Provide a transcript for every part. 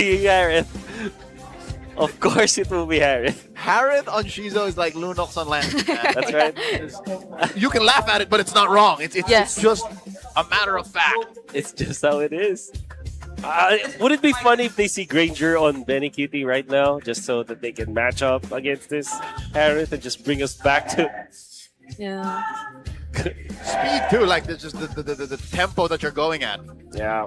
be Harith. Of course it will be Harith. Harith on Shizo is like Lunox on Lance. That's right. You can laugh at it, but it's not wrong. Yes. It's just a matter of fact. It's just how it is. Would it be funny if they see Granger on Benny Cutie right now, just so that they can match up against this Harith and just bring us back to... Yeah. Speed too, like just the tempo that you're going at. Yeah.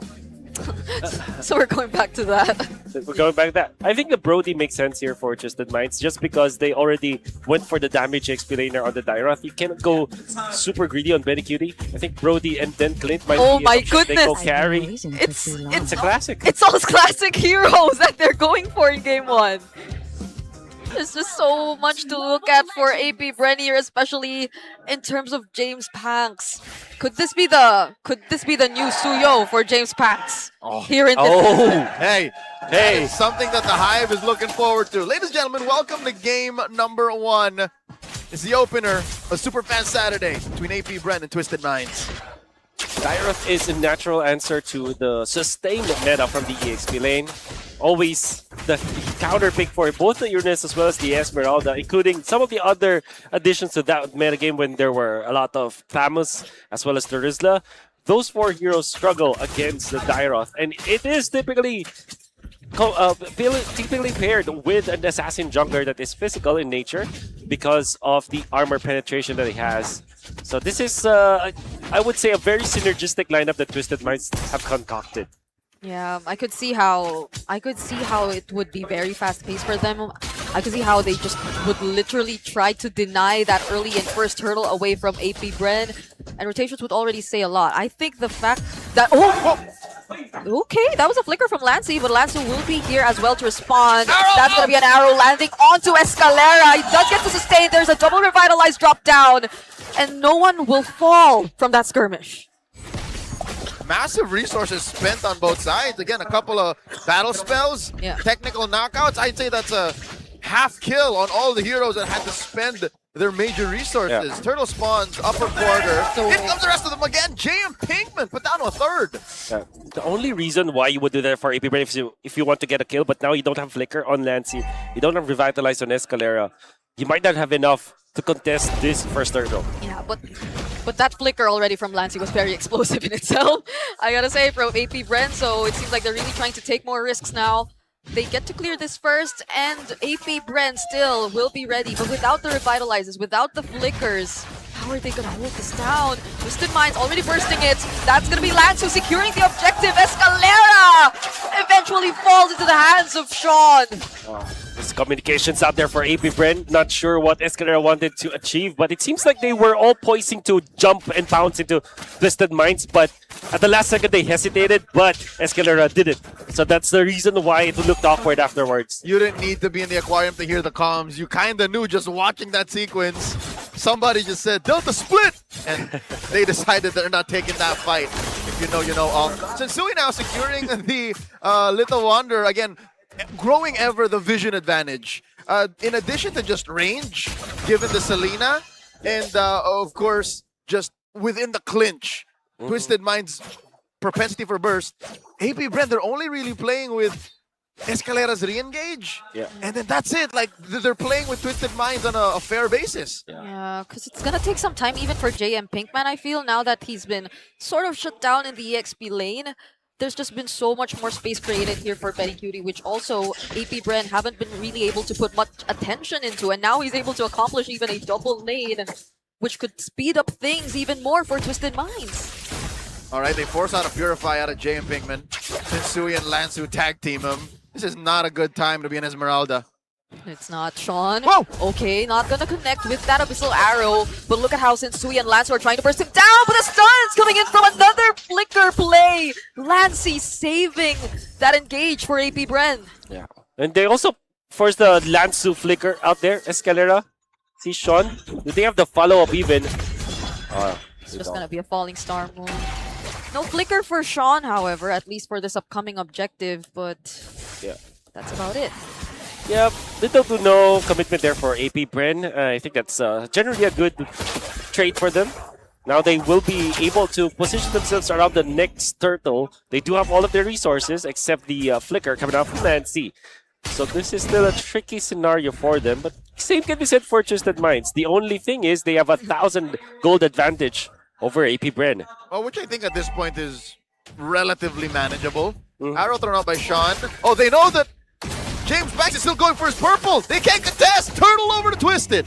So we're going back to that. We're going back to that. I think the Brody makes sense here for Twisted Minds just because they already went for the damage XP laner on the Dyroth. You cannot go super greedy on Benny Cutie. I think Brody and then Clint might Oh be my an option. They go goodness. carry. It's a classic. It's those classic heroes that they're going for in game one. There's just so much to look at for AP BREN here, especially in terms of James Panks. Could this be the new Suyo for James Panks here in this? Oh, Hey, hey. it's something that the Hive is looking forward to. Ladies and gentlemen, welcome to game number 1. It's the opener of Superfan Saturday between AP BREN and Twisted Minds. Dyroth is a natural answer to the sustained meta from the EXP lane. Always the counter pick for both the Uranus as well as the Esmeralda, including some of the other additions to that metagame when there were a lot of Thamus as well as the Rizla. Those 4 heroes struggle against the Dyroth, and it is typically paired with an assassin jungler that is physical in nature because of the armor penetration that he has. So this is, I would say, a very synergistic lineup that Twisted Minds have concocted. Yeah, I could see how it would be very fast paced for them. I could see how they just would literally try to deny that early and first hurdle away from AP BREN, and rotations would already say a lot. I think the fact that okay, that was a flicker from Lancey, but Lancey will be here as well to respond. That's gonna be an arrow landing onto Escalera. He does get to sustain. There's a double revitalize drop down, and no one will fall from that skirmish. Massive resources spent on both sides. Again, a couple of battle spells, technical knockouts. I'd say that's a half kill on all the heroes that had to spend their major resources. Yeah. Turtle spawns, upper quarter. Here comes the rest of them again. JM Pinkman put down to a third. Yeah. The only reason why you would do that for AP BREN if you want to get a kill, but now you don't have Flicker on Lancey, you don't have Revitalize on Escalera, you might not have enough to contest this first hurdle. Yeah, but that flicker already from Lancey was very explosive in itself. I gotta say, from AP BREN, so it seems like they're really trying to take more risks now. They get to clear this first, and AP BREN still will be ready, but without the revitalizes, without the flickers, how are they gonna hold this down? Twisted Minds already bursting it. That's gonna be Lance who's securing the objective. Escalera eventually falls into the hands of Sean. There's communications out there for AP BREN. Not sure what Escalera wanted to achieve, but it seems like they were all poising to jump and pounce into Twisted Minds, but at the last second they hesitated, but Escalera did it. So that's the reason why it looked awkward afterwards. You didn't need to be in the aquarium to hear the comms. You kind of knew just watching that sequence. Somebody just said, Delta split! And they decided they're not taking that fight. If you know, you know. Sensui now securing the Little Wonder. Again, growing ever the vision advantage. In addition to just range, given the Selena, and of course, just within the clinch, Twisted Minds' propensity for burst, AP BREN, they're only really playing with Escalera's re-engage, and then that's it. Like, they're playing with Twisted Minds on a fair basis. Yeah, because it's gonna take some time even for JM Pinkman, I feel, now that he's been sort of shut down in the EXP lane. There's just been so much more space created here for Benny Cutie, which also AP BREN haven't been really able to put much attention into, and now he's able to accomplish even a double lane, which could speed up things even more for Twisted Minds. Alright, they force out a Purify out of JM Pinkman. Sensui and Lansu tag team him. This is not a good time to be an Esmeralda. It's not, Sean. Whoa! Okay, not gonna connect with that Abyssal Arrow, but look at how Sensui and Lance are trying to burst him down, but the stun's coming in from another flicker play! Lancey saving that engage for AP BREN. Yeah. And they also forced the Lansu flicker out there, Escalera. See Sean? Do they have the follow-up even? It's just gonna be a falling star move. No flicker for Sean, however, at least for this upcoming objective, but that's about it. Yeah, little to no commitment there for AP BREN. I think that's generally a good trade for them. Now they will be able to position themselves around the next turtle. They do have all of their resources except the flicker coming out from Nancy. So this is still a tricky scenario for them, but same can be said for Twisted Minds. The only thing is they have 1,000 gold advantage over APBREN. Well, which I think at this point is relatively manageable. Arrow thrown out by Sean. Oh, they know that James Banks is still going for his purple. They can't contest. Turtle over to Twisted.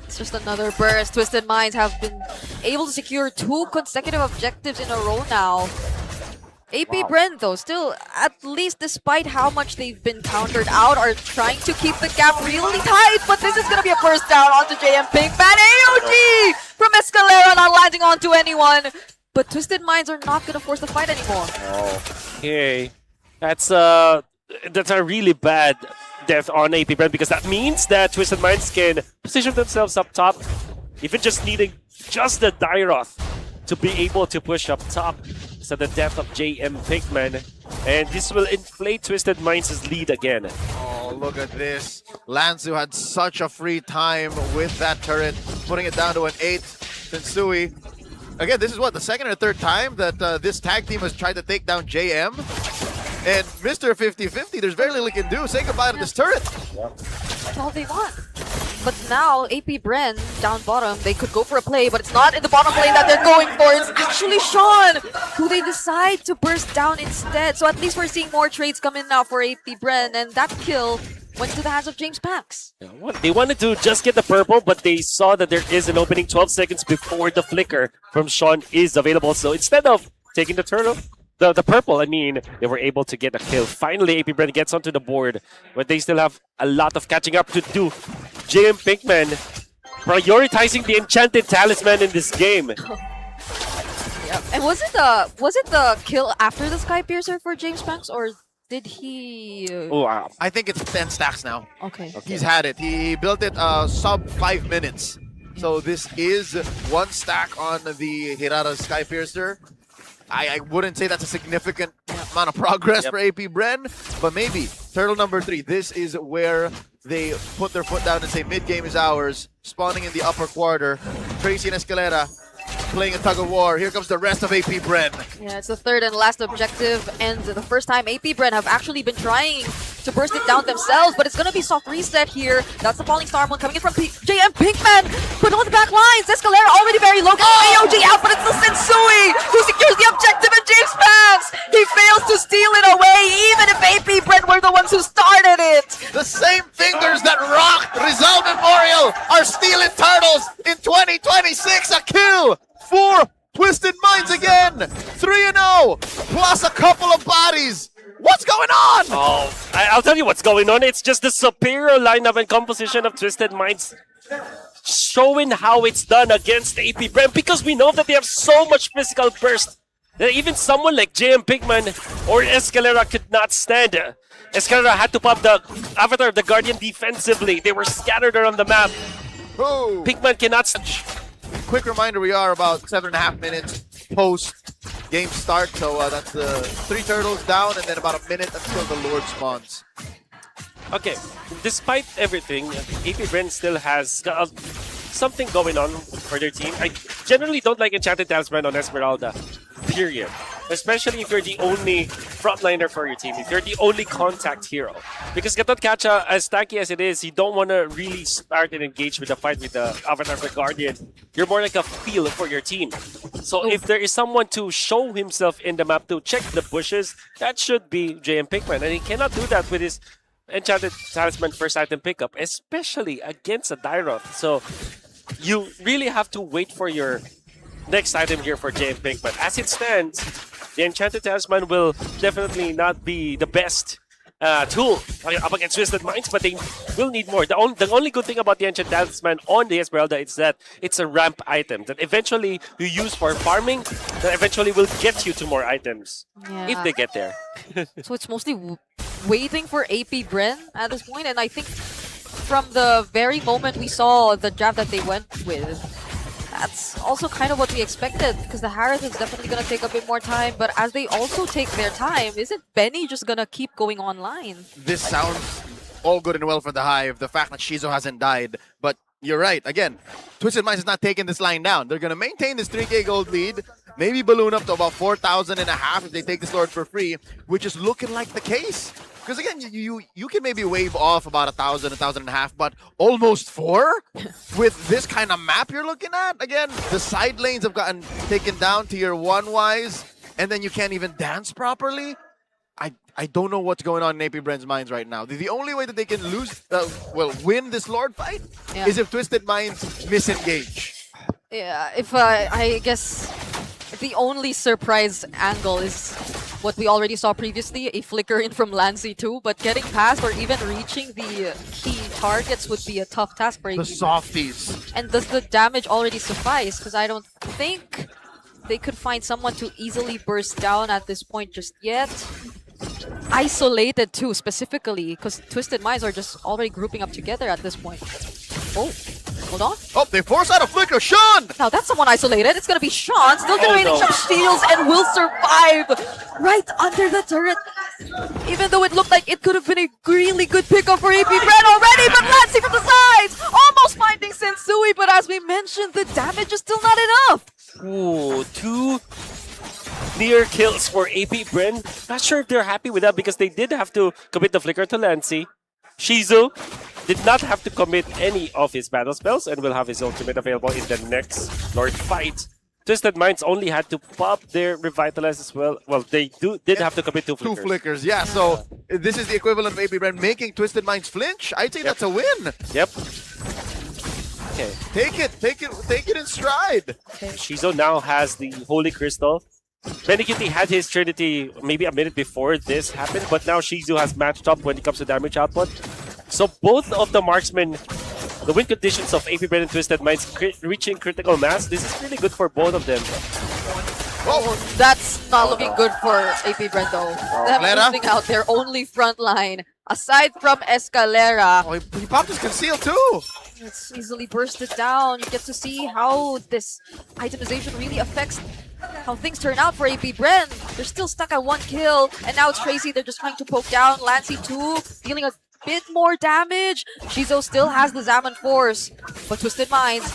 It's just another burst. Twisted Minds have been able to secure 2 consecutive objectives in a row now. AP BREN, though, still, at least despite how much they've been countered out, are trying to keep the gap really tight. But this is going to be a first down onto JM Pinkman. AOG from Escalera, not landing onto anyone. But Twisted Minds are not going to force the fight anymore. Okay. That's a really bad death on AP BREN, because that means that Twisted Minds can position themselves up top, even just needing just the Dairoth to be able to push up top. So the death of JM Pinkman, and this will inflate Twisted Minds' lead again. Oh, look at this. Lanzu had such a free time with that turret, putting it down to an 8. Sensui. Again, this is what, the second or third time that this tag team has tried to take down JM? And Mr. 50-50, there's very little he can do. Say goodbye to this turret. That's all they want. But now, AP BREN, down bottom, they could go for a play, but it's not in the bottom lane that they're going for. It's actually Sean, who they decide to burst down instead. So at least we're seeing more trades come in now for AP BREN, and that kill went to the hands of James Pax. They wanted to just get the purple, but they saw that there is an opening 12 seconds before the flicker from Sean is available. So instead of taking the turtle, the purple, I mean, they were able to get a kill. Finally, AP BREN gets onto the board, but they still have a lot of catching up to do. JM Pinkman prioritizing the enchanted talisman in this game. Yep. And was it the kill after the Sky Piercer for James Pax, or did he? Oh, wow. I think it's 10 stacks now. Okay. He's had it. He built it sub 5 minutes. So this is 1 stack on the Hirara Sky Piercer. I wouldn't say that's a significant amount of progress for AP BREN, but maybe turtle number 3. This is where they put their foot down and say mid-game is ours. Spawning in the upper quarter. Tracy and Escalera playing a tug of war. Here comes the rest of AP BREN. Yeah, it's the third and last objective, and the first time AP BREN have actually been trying to burst it down themselves, but it's gonna be soft reset here. That's the Falling Star one coming in from JM Pinkman, but on the back lines, Escalera already very low, AOG out, but it's the Sensui who secures the objective, and James Pax, he fails to steal it away, even if AP BREN were the ones who started it. The same fingers that rocked Rizal Memorial are stealing turtles in 2026. A kill for Twisted Minds again. 3-0 plus a couple of bodies. What's going on? Oh, I'll tell you what's going on. It's just the superior lineup and composition of Twisted Minds showing how it's done against AP BREN, because we know that they have so much physical burst that even someone like JM Pinkman or Escalera could not stand. Escalera had to pop the Avatar of the Guardian defensively. They were scattered around the map. Oh. Pinkman cannot... Quick reminder, we are about 7.5 minutes post game start, so that's the 3 turtles down and then about a minute until the Lord spawns. Okay, despite everything, AP BREN still has something going on for their team. I generally don't like Enchanted Talisman on Esmeralda, period. Especially if you're the only frontliner for your team, if you're the only contact hero. Because Gatot Kacha, as tanky as it is, you don't want to really start and engage with the fight with the Avatar of the Guardian. You're more like a feel for your team. So if there is someone to show himself in the map to check the bushes, that should be JM Pinkman. And he cannot do that with his Enchanted Talisman first item pickup, especially against a Dairoth. So you really have to wait for your next item here for JM Pinkman. As it stands, the Enchanted Talisman will definitely not be the best tool up against Twisted Minds, but they will need more. The only good thing about the Enchanted Talisman on the Esmeralda is that it's a ramp item that eventually you use for farming, that eventually will get you to more items, if they get there. So it's mostly waiting for AP BREN at this point, and I think from the very moment we saw the draft that they went with, that's also kind of what we expected, because the Harith is definitely going to take a bit more time, but as they also take their time, isn't Benny just going to keep going online? This sounds all good and well for the Hive, the fact that Shizo hasn't died, but you're right. Again, Twisted Minds is not taking this line down. They're going to maintain this 3K gold lead, maybe balloon up to about 4,500 if they take this Lord for free, which is looking like the case. Because again, you can maybe wave off about 1,000, 1,500, but almost 4 with this kind of map you're looking at. Again, the side lanes have gotten taken down tier 1 wise, and then you can't even dance properly. I don't know what's going on in AP BREN's minds right now. The only way that they can win this Lord fight is if Twisted Minds misengage. Yeah, if I guess the only surprise angle is what we already saw previously, a flicker in from Lancy too, but getting past or even reaching the key targets would be a tough task for The AP. softies. And does the damage already suffice? Because I don't think they could find someone to easily burst down at this point just yet. Isolated too, specifically, because Twisted Minds are just already grouping up together at this point. Oh, hold on. Oh, they force out a flicker. Sean! Now that's someone isolated. It's gonna be Sean, still generating some shields and will survive right under the turret. Even though it looked like it could have been a really good pickup for AP BREN already, but Lancy from the sides! Almost finding Sensui, but as we mentioned, the damage is still not enough. Ooh, 2 near kills for AP BREN. Not sure if they're happy with that because they did have to commit the flicker to Lancy. Shizu did not have to commit any of his battle spells and will have his ultimate available in the next Lord fight. Twisted Minds only had to pop their Revitalize as well. Well, they did have to commit 2 flickers. 2 flickers, yeah. So this is the equivalent of AP BREN making Twisted Minds flinch. I'd say that's a win. Yep. Okay. Take it in stride. Shizu now has the Holy Crystal. Benikitty had his Trinity maybe a minute before this happened, but now Shizu has matched up when it comes to damage output. So both of the marksmen, the win conditions of AP BREN and Twisted Minds reaching critical mass, this is really good for both of them. Oh, that's not looking good for AP BREN though. Them losing out their only front line, aside from Escalera. Oh, he popped his conceal too. It's easily bursted down. You get to see how this itemization really affects how things turn out for AP BREN. They're still stuck at 1 kill, and now it's Tracy. They're just trying to poke down. Lancy too, dealing a bit more damage. Shizo still has the Zaman Force, but Twisted Minds,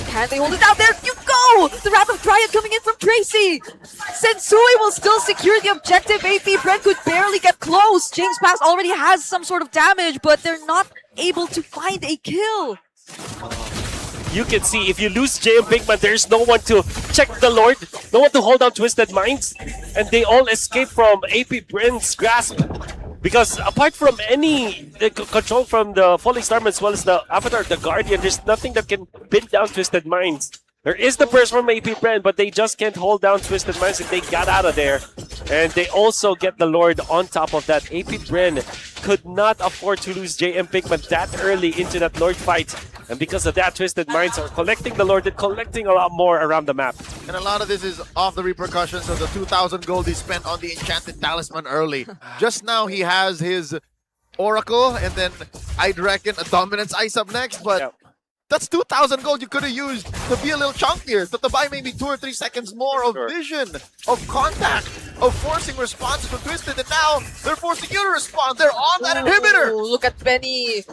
can they hold it down? There you go! The Wrath of Dryad coming in from Tracy! Sensui will still secure the objective. AP BREN could barely get close. James Pass already has some sort of damage, but they're not able to find a kill. You can see if you lose JM Bigman, there's no one to check the Lord, no one to hold down Twisted Minds, and they all escape from AP BREN's grasp. Because apart from any control from the Falling Starman as well as the Avatar, the Guardian, there's nothing that can pin down Twisted Minds. There is the burst from AP BREN, but they just can't hold down Twisted Minds if they got out of there. And they also get the Lord on top of that. AP BREN could not afford to lose JM Pigman that early into that Lord fight. And because of that, Twisted Minds are collecting the Lord and collecting a lot more around the map. And a lot of this is off the repercussions of the 2,000 gold he spent on the Enchanted Talisman early. Just now he has his Oracle, and then I'd reckon a Dominance Ice up next, but that's 2,000 gold you could have used to be a little chunkier, to buy maybe 2 or 3 seconds more of vision, of contact, of forcing responses from Twisted, and now they're forcing you to respond. They're on that inhibitor. Look at Benny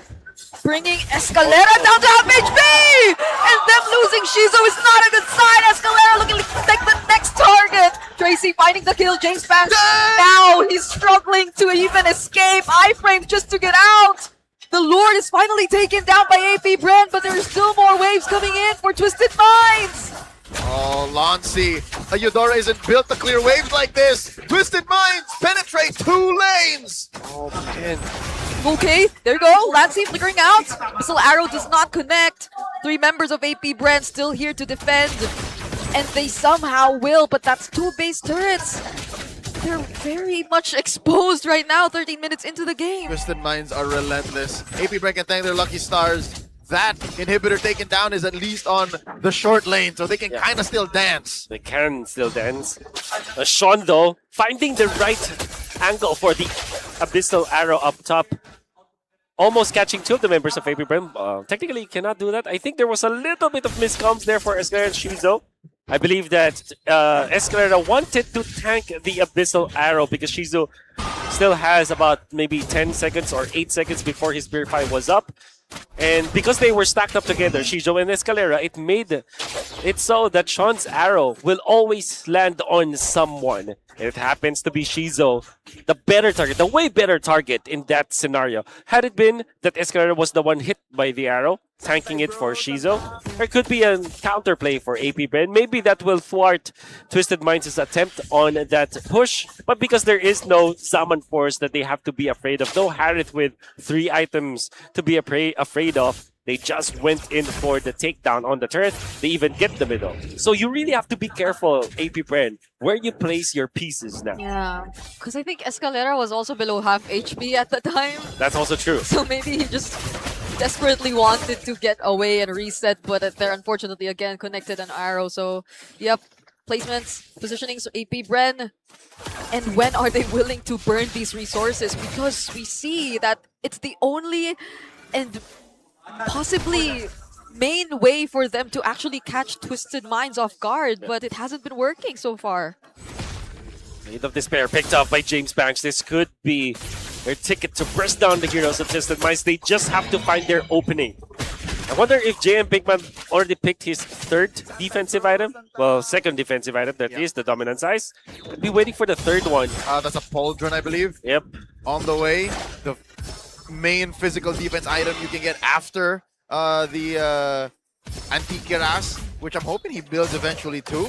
bringing Escalera down to half HP! And them losing Shizo is not a good sign. Escalera looking like the next target. Tracy finding the kill. James Banks now he's struggling to even escape. Iframe just to get out. The Lord is finally taken down by AP BREN, but there are still more waves coming in for Twisted Minds. Oh, Lancy. A Eudora isn't built to clear waves like this. Twisted Minds penetrate 2 lanes. Oh, man. Okay, there you go. Lancy flickering out. Missile Arrow does not connect. 3 members of AP BREN still here to defend. And they somehow will, but that's 2 base turrets. They're very much exposed right now, 13 minutes into the game. Twisted Minds are relentless. AP BREN can thank their lucky stars. That inhibitor taken down is at least on the short lane, so they can kind of still dance. They can still dance. Sean, though, finding the right angle for the Abyssal Arrow up top. Almost catching 2 of the members of AP BREN. Technically, he cannot do that. I think there was a little bit of miscomms there for Escalera and Shizo. I believe that Escalera wanted to tank the Abyssal Arrow because Shizu still has about maybe 10 seconds or 8 seconds before his Purify was up. And because they were stacked up together, Shijo and Escalera, it made it so that Sean's arrow will always land on someone. It happens to be Shizo, the better target, the way better target in that scenario. Had it been that Escalera was the one hit by the arrow, tanking it for Shizo, there could be a counterplay for APBR. Maybe that will thwart Twisted Minds' attempt on that push. But because there is no Zaman Force that they have to be afraid of, no Harith with 3 items to be afraid of, they just went in for the takedown on the turret. They even get the middle. So you really have to be careful, APBR, where you place your pieces now. Yeah, because I think Escalera was also below half HP at the time. That's also true. So maybe he just desperately wanted to get away and reset, but they're unfortunately again connected an arrow. So, yep, placements, positionings, APBR. And when are they willing to burn these resources? Because we see that it's the only and possibly main way for them to actually catch Twisted Minds off guard, but it hasn't been working so far. Blade of Despair picked up by James Banks. This could be their ticket to press down the heroes of Twisted Minds. They just have to find their opening. I wonder if JM Pinkman already picked his 3rd defensive item. Well, 2nd defensive item, that is the Dominant Size. Could be waiting for the 3rd one. That's a Pauldron, I believe. Yep. On the way. The main physical defense item you can get after the Antikiras, which I'm hoping he builds eventually too.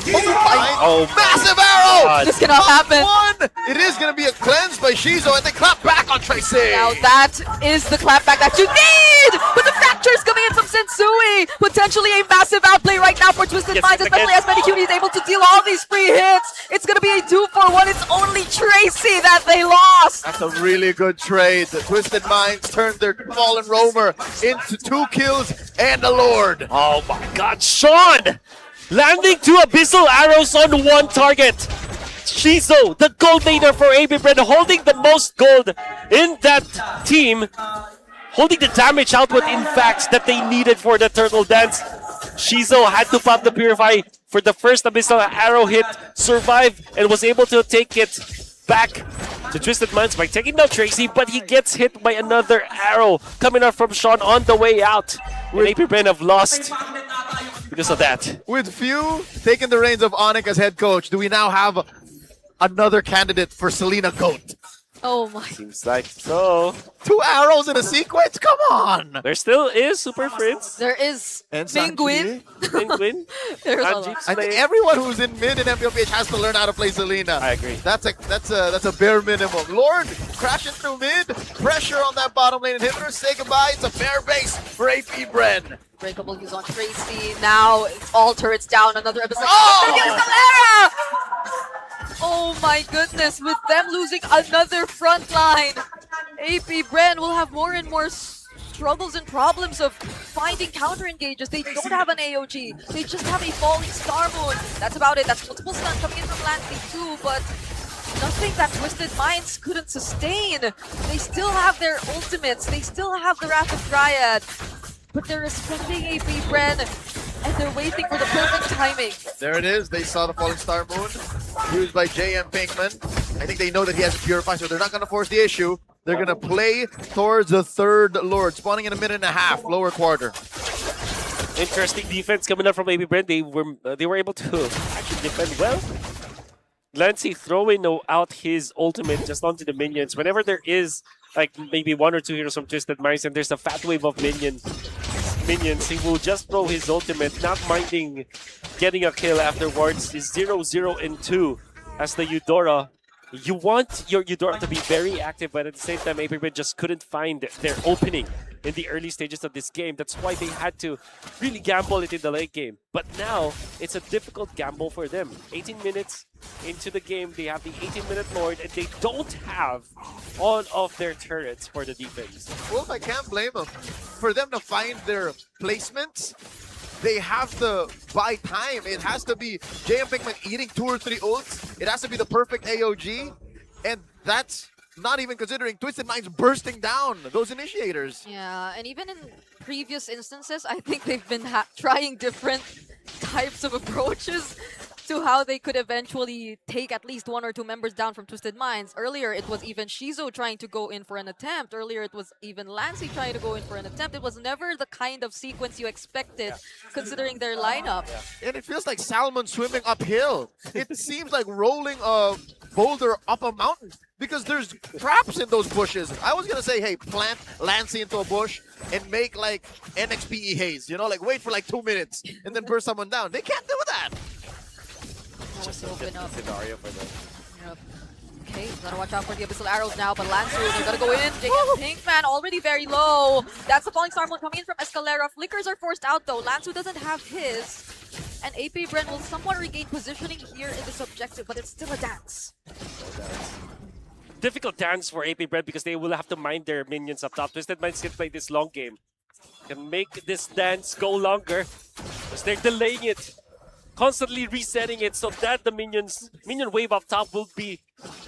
Oh, massive arrow! God. This cannot happen. One! It is going to be a cleanse by Shizo, and they clap back on Tracy. Now that is the clapback that you need! But the fractures coming in from Sensui! Potentially a massive outplay right now for Twisted Yes, Minds, especially as Medicune is able to deal all these free hits. It's gonna be a 2-for-1. It's only Tracy that they lost! That's a really good trade. The Twisted Minds turned their fallen roamer into 2 kills and a lord. Oh my God, Sean! Landing 2 abyssal arrows on 1 target. Shizo, the gold laner for APBR, holding the most gold in that team. Holding the damage output, in fact, that they needed for the turtle dance. Shizo had to pop the Purify for the first abyssal arrow hit, survived, and was able to take it back to Twisted Minds by taking down Tracy, but he gets hit by another arrow coming out from Sean on the way out. And APBR have lost because of that. With Few taking the reins of Onyx as head coach, do we now have another candidate for Selena GOAT? Oh my. Seems like so. 2 arrows in a sequence? Come on! There still is Super Fritz. There is And Minguin. Penguin. There's a Anji lot. I think Slay. everyone who's in mid in MPLPH has to learn how to play Selena. I agree. That's a bare minimum. Lord crashing through mid, pressure on that bottom lane inhibitor. Say goodbye. It's a fair base for APBR. Breakable use on Tracy. Now it's all turrets down. Another episode. Oh! Oh my goodness, with them losing another front line, APBR will have more and more struggles and problems of finding counter engages. They don't have an AOG, they just have a falling star moon. That's about it. That's multiple stun coming in from Lansing too, but nothing that Twisted Minds couldn't sustain. They still have their ultimates, they still have the Wrath of Dryad, but they're respecting APBR and they're waiting for the perfect timing. There it is. They saw the falling star moon used by JM Pinkman. I think they know that he has to purify, so they're not going to force the issue. They're going to play towards the 3rd Lord, spawning in a minute and a half, lower quarter. Interesting defense coming up from APBR. They were able to actually defend well. Lancy throwing out his ultimate just onto the minions. Whenever there is like maybe 1 or 2 heroes from Twisted Minds and there's a fat wave of minions, he will just throw his ultimate, not minding getting a kill afterwards. Is 0-0 and 2 as the Eudora. You want your Eudora to be very active, but at the same time, APBR just couldn't find their opening in the early stages of this game. That's why they had to really gamble it in the late game. But now, it's a difficult gamble for them. 18 minutes into the game, they have the 18-minute Lord, and they don't have all of their turrets for the defense. Well, I can't blame them. For them to find their placements, they have to buy time. It has to be JM Pinkman eating 2 or 3 ults. It has to be the perfect AOG. And that's not even considering Twisted Minds bursting down those initiators. Yeah, and even in previous instances, I think they've been trying different types of approaches to how they could eventually take at least 1 or 2 members down from Twisted Minds. Earlier, it was even Shizo trying to go in for an attempt. Earlier, it was even Lancey trying to go in for an attempt. It was never the kind of sequence you expected, considering their lineup. And it feels like salmon swimming uphill. It seems like rolling a boulder up a mountain because there's traps in those bushes. I was gonna say, hey, plant Lancey into a bush and make like NXPE haze, you know, like wait for like 2 minutes and then burn someone down. They can't do that. Just a open different up. scenario for them. Yep. Okay, gotta watch out for the Abyssal Arrows now, but Lancer, they're gonna go in. JM Pinkman already very low. That's the Falling Star Mode coming in from Escalera. Flickers are forced out though. Lancer doesn't have his. And APBR will somewhat regain positioning here in this objective, but it's still a dance. Difficult dance for APBR because they will have to mind their minions up top. Twisted Minds can play this long game. Can make this dance go longer because they're delaying it. Constantly resetting it so that the minion wave up top will be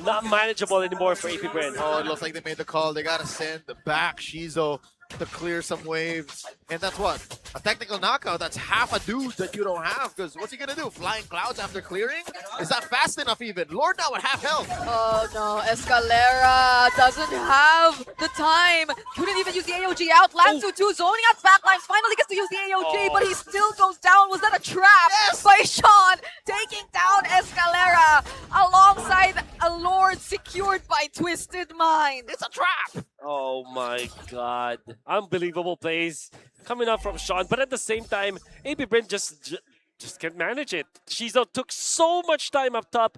not manageable anymore for APBR. Oh, it looks like they made the call. They gotta send back Shizo to clear some waves. And that's what? A technical knockout. That's half a dude that you don't have. Because what's he gonna do? Flying clouds after clearing? Is that fast enough even? Lord now at half health. Oh no, Escalera doesn't have the time. Couldn't even use the AOG out. Lanzu too, zoning out backlines. Finally gets to use the AOG, but he still goes down. Was that a trap by Sean? Taking down Escalera alongside a Lord secured by Twisted Mind. It's a trap. Oh my god. Unbelievable plays coming up from Sean, but at the same time, APBR just can't manage it. Shizo took so much time up top.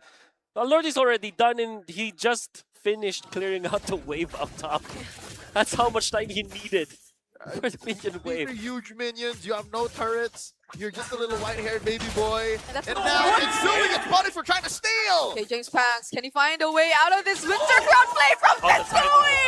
The Lord is already done and he just finished clearing out the wave up top. That's how much time he needed for the minion These are wave. huge minions. You have no turrets. You're just a little white-haired baby boy. that's And what now Lord it's suing its body for trying to steal. Okay, James Panks, can he find a way out of this Winter Crown play from Oh, that's Betsui?